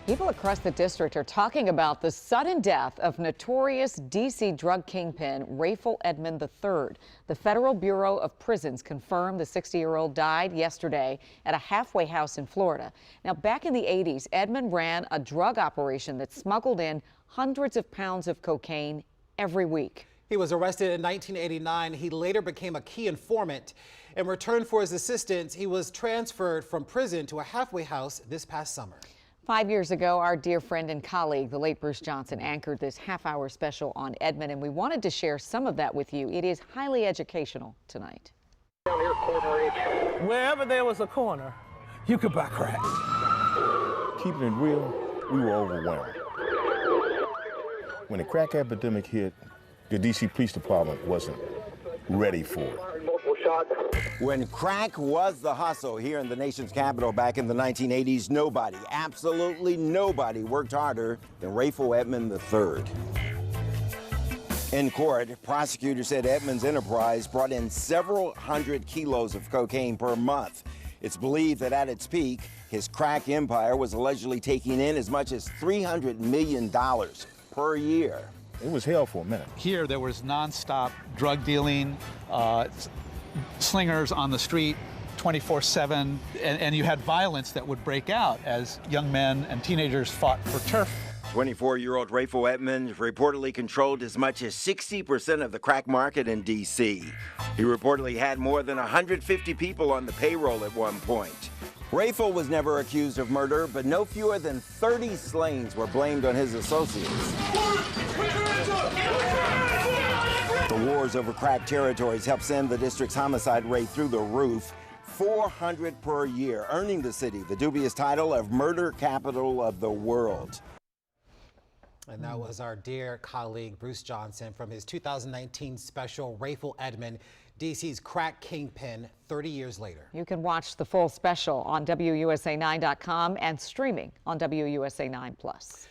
People across the district are talking about the sudden death of notorious D.C. drug kingpin Rayful Edmond III. The Federal Bureau of Prisons confirmed the 60-year-old died yesterday at a halfway house in Florida. Now, back in the 80s, Edmond ran a drug operation that smuggled in hundreds of pounds of cocaine every week. He was arrested in 1989. He later became a key informant. In return for his assistance, he was transferred from prison to a halfway house this past summer. 5 years ago, our dear friend and colleague, the late Bruce Johnson, anchored this half-hour special on Edmond, and we wanted to share some of that with you. It is highly educational tonight. Wherever there was a corner, you could buy crack. Keeping it real, we were overwhelmed. When the crack epidemic hit, the D.C. Police Department wasn't ready for it. When crack was the hustle here in the nation's capital back in the 1980s, nobody, absolutely nobody, worked harder than Rayful Edmond III. In court, prosecutors said Edmond's enterprise brought in several hundred kilos of cocaine per month. It's believed that at its peak, his crack empire was allegedly taking in as much as $300 million per year. It was hell for a minute. Here, there was nonstop drug dealing, slingers on the street 24/7, and you had violence that would break out as young men and teenagers fought for turf. 24-year-old Rayful Edmond reportedly controlled as much as 60% of the crack market in D.C. He reportedly had more than 150 people on the payroll at one point. Rayful was never accused of murder, but no fewer than 30 slayings were blamed on his associates. The wars over crack territories helped send the district's homicide rate through the roof, 400 per year, earning the city the dubious title of murder capital of the world. And that was our dear colleague Bruce Johnson from his 2019 special, Rayful Edmond, D.C.'s crack kingpin 30 years later. You can watch the full special on WUSA9.com and streaming on WUSA 9+.